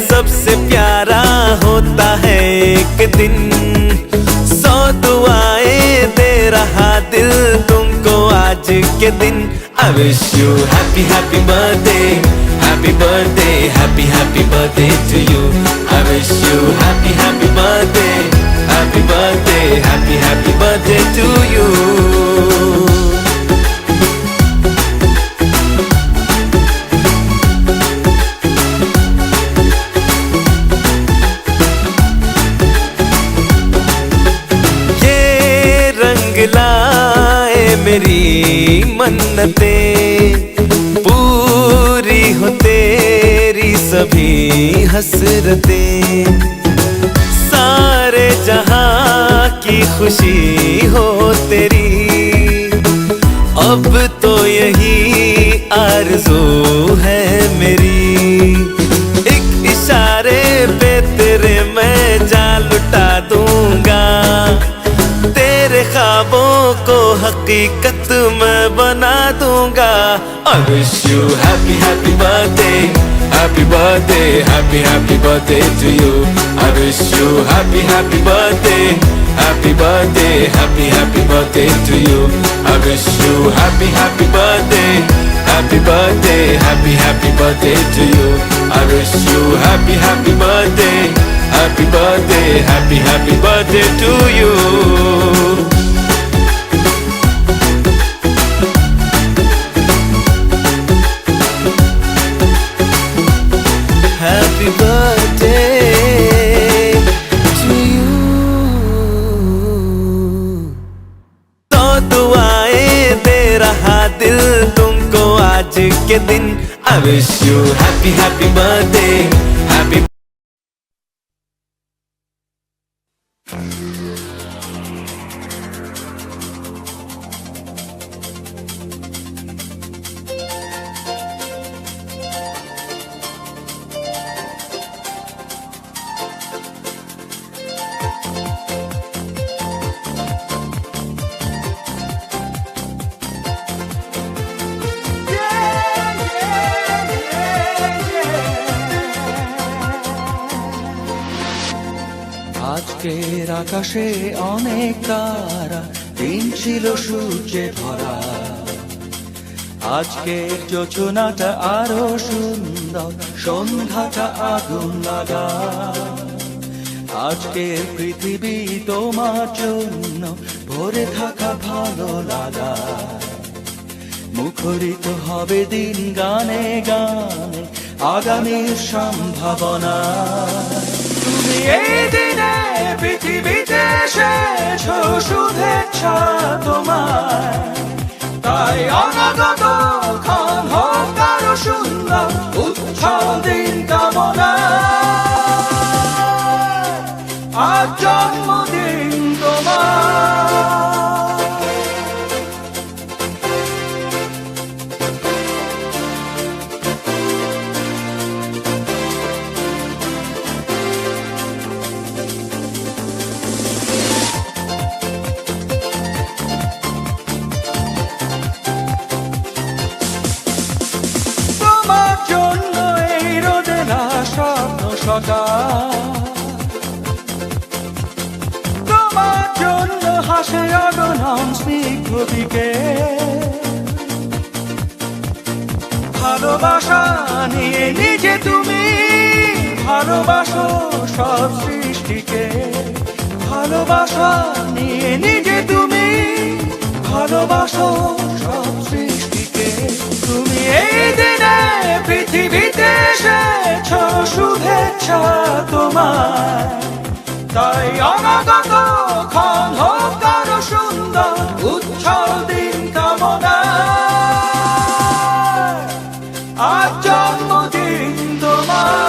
सबसे प्यारा होता है एक दिन। 100 दुआएं दे रहा दिल तुमको आज के दिन। I wish you happy happy birthday, happy birthday, happy happy birthday to you. I wish you happy happy birthday, happy birthday, happy happy birthday to you. लाए मेरी मन्नतें, पूरी हो तेरी सभी हसरतें। सारे जहां की खुशी हो तेरी, अब तो यही आरज़ू है मेरी। एक इशारे पे तेरे मैं जान लुटा दूंगा, तेरे ख्वाबों को हकीकत मैं बना दूंगा। I wish you happy happy birthday, happy birthday, happy happy birthday to you. I wish you happy happy birthday, happy birthday, happy happy birthday to you. I wish you happy happy birthday, happy birthday, happy happy birthday to you. I wish you happy happy birthday, happy birthday, happy happy birthday to you. Happy birthday to you. 100 दुआएं दे रहा दिल तुमको आज के दिन। I wish you happy happy birthday, happy আজকের আকাশে অনেক তারা, দিন ছিল সূর্যে ভরা। আজকের যোজনাটা আরো সুন্দর, সন্ধ্যাটা আগুন লাগা। আজকের পৃথিবী তোমার জন্য ভরে থাকা ভালো লাগা। মুখরিত হবে দিন গানে গানে আগামীর সম্ভাবনা। তুমি এই দিনে পৃথিবীতে এসেছো, শুভেচ্ছা তোমার। তাই অনাগত ক্ষণ হোক আরো সুন্দর, উৎসব দিন কামনা। আজ জন্মদিন তোমার। তোমার জন্য হাসে অগণন স্নিগ্ধ দিকে। ভালোবাসা নিয়ে নিজে তুমি ভালোবাসো সব সৃষ্টিকে। ভালোবাসা নিয়ে নিজে তুমি ভালোবাসো সব সৃষ্টিকে। তুমি এই দিনে পৃথিবীতে এসেছো, শুভেচ্ছা তোমার। তাই অনাগত ক্ষণ হোক আরো সুন্দর, উৎসব দিন কামনা। আজ জন্মদিন তোমার।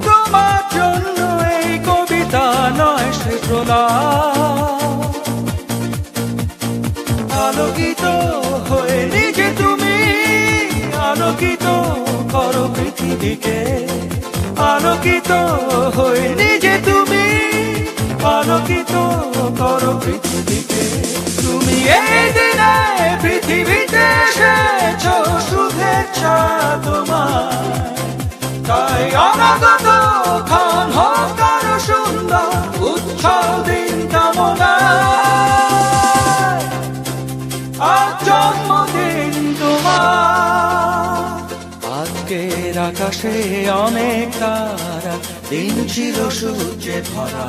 তোমার জন্য এই কবি লাল। আলোকিত হয়ে নিজে তুমি আলোকিত করো পৃথিবীকে, আলোকিত হয়ে নিজে তুমি আলোকিত করো পৃথিবীকে। তুমি এই দিনে পৃথিবীতে এসেছো, শুভেচ্ছা তোমার। তাই অনাগত ক্ষণ হোক আরো সুন্দর, উৎসব দিন কামনায়। আজ জন্মদিন তোমার। আজকের আকাশে অনেক তারা, দিন ছিল সূর্যে ভরা।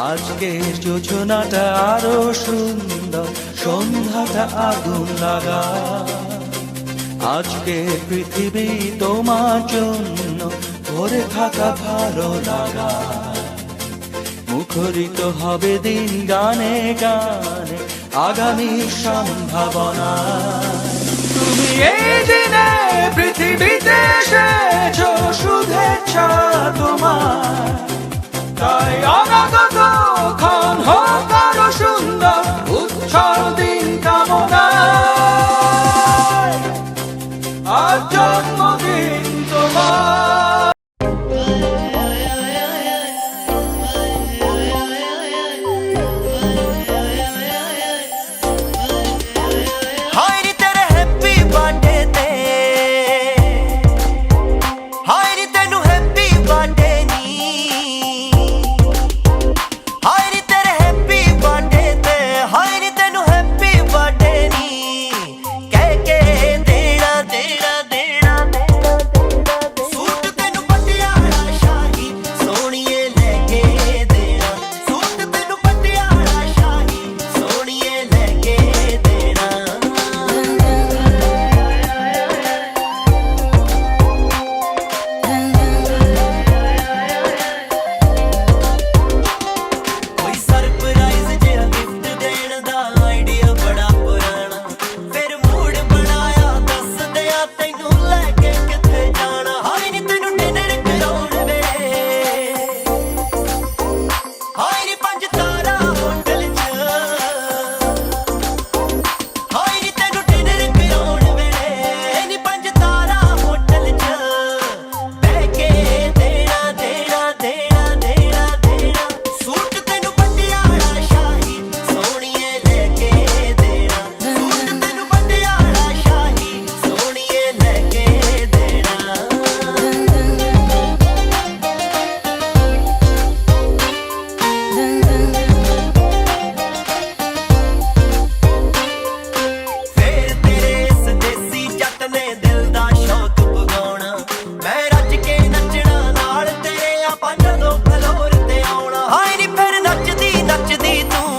আজকের যোজনাটা আরো সুন্দর, সন্ধ্যাটা আগুন লাগা। আজকের পৃথিবী তোমার জন্য ভরে থাকা ভালো লাগা। মুখরিত হবে দিন গানে গানে, আগামী সম্ভাবনা। তুমি এই দিনে পৃথিবীতে এসেছো, শুভেচ্ছা তোমার। তাই অনাগত ক্ষণ হোক আরো সুন্দর, উৎসব দিন কামনায়। আজ জন্মদিন তোমার। हाय नी तेरे हैप्पी बर्थडे ते, हाय नी तेनू हैप्पी बर्थडे नी, हाय नी तेरे हैप्पी बर्थडे ते, हाय नी तेनू हैप्पी बर्थडे नी। कह के देना देना देना देना सूट तेनू पटियाला शाही सोहणीए लेके देना, सूट तेनू पटियाला शाही सोहणीए लेके देना। कोई सरप्राइज जिहा गिफ्ट देण दा आइडिया बड़ा पुराना, फिर मूड बनाया दस दिया तैनू लैके किथे जाना। हाय नी तैनू डिनर कराउण वेले, हाय नी 5 तारा होटल च, हाय नी तैनू डिनर कराउण वेले नी 5 तारा होटल च। बह के देना देना देना देना देना सूट तेनू पटियाला शाही सोहणीए लेके देना, सूट तेनू पटियाला शाही सोहणीए लेके देना। ਫੇਰ ਤੇਰੇ ਇਸ ਦੇਸੀ ਜੱਟ ਨੇ ਦਿਲ ਦਾ ਸ਼ੌਕ ਪੁਗਾਉਣਾ, ਮੈਂ ਰੱਜ ਕੇ ਨੱਚਣਾ ਨਾਲ ਤੇਰੇ ਆਪਾਂ ਜਦੋਂ ਫਲੋਰ ਤੇ ਆਉਣਾ। ਹਾਏ ਨੀ ਫਿਰ ਨੱਚਦੀ ਨੱਚਦੀ ਤੂੰ,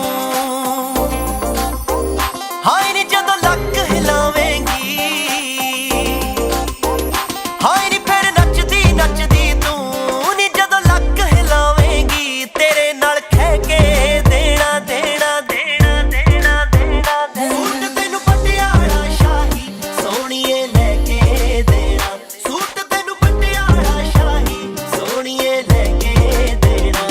ਹਾਏ ਨੀ ਜਦੋਂ ਲੱਕ ਹਿਲਾਵੇਂਗੀ, ਹਾਏ ਨੀ ਫਿਰ ਨੱਚਦੀ ਨੱਚਦੀ ਤੂੰ ਨੀ ਜਦੋਂ ਲੱਕ ਹਿਲਾਵੇਂਗੀ। ਤੇਰੇ ਨਾਲ ਖਹਿ ਕੇ ਦੇਣਾ ਦੇਣਾ ਦੇਣਾ ਦੇਣਾ ਦੇਣਾ ਸੂਟ ਤੈਨੂੰ ਪਟਿਆਲਾ ਸ਼ਾਹੀ ਸੋਹਣੀਏ ਲੈ ਕੇ ਦੇਣਾ, ਸੂਟ ਤੈਨੂੰ ਪਟਿਆਲਾ ਸ਼ਾਹੀ ਸੋਹਣੀਏ ਲੈ ਕੇ ਦੇਣਾ।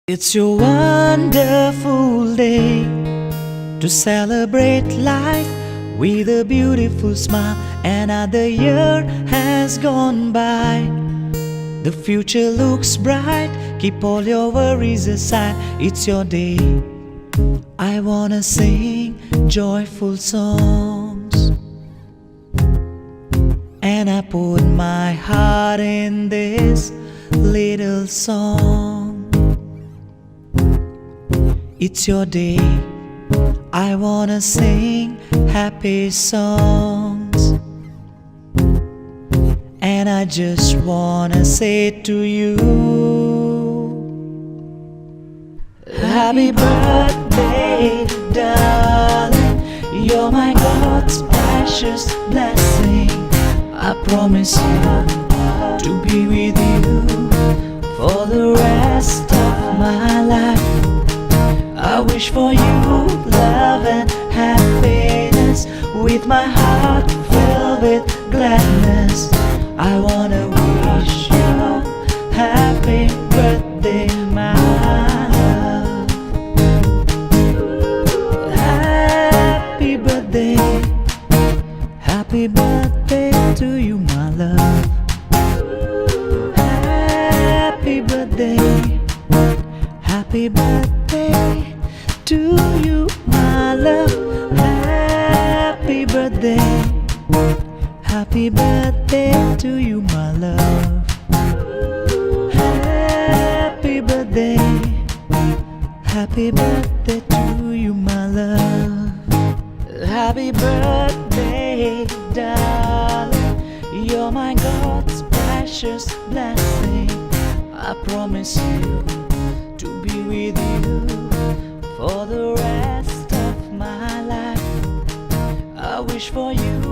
It's a wonderful day to celebrate life with a beautiful smile. Another year has gone by. The future looks bright. Keep all your worries aside. It's your day. I wanna sing joyful songs, and I put my heart in this little song. It's your day. I wanna sing happy songs, and I just wanna say to you, happy birthday, darling. You're my God's precious blessing. I promise you to be with you for the rest of my life. I wish for you love and happiness, with my heart filled with gladness. Happy birthday to you, my love. Happy birthday. Happy birthday to you, my love. Happy birthday. Happy birthday to you, my love. Happy birthday, darling. You're my God's precious blessing. I promise you to be with you for the rest of my life. I wish for you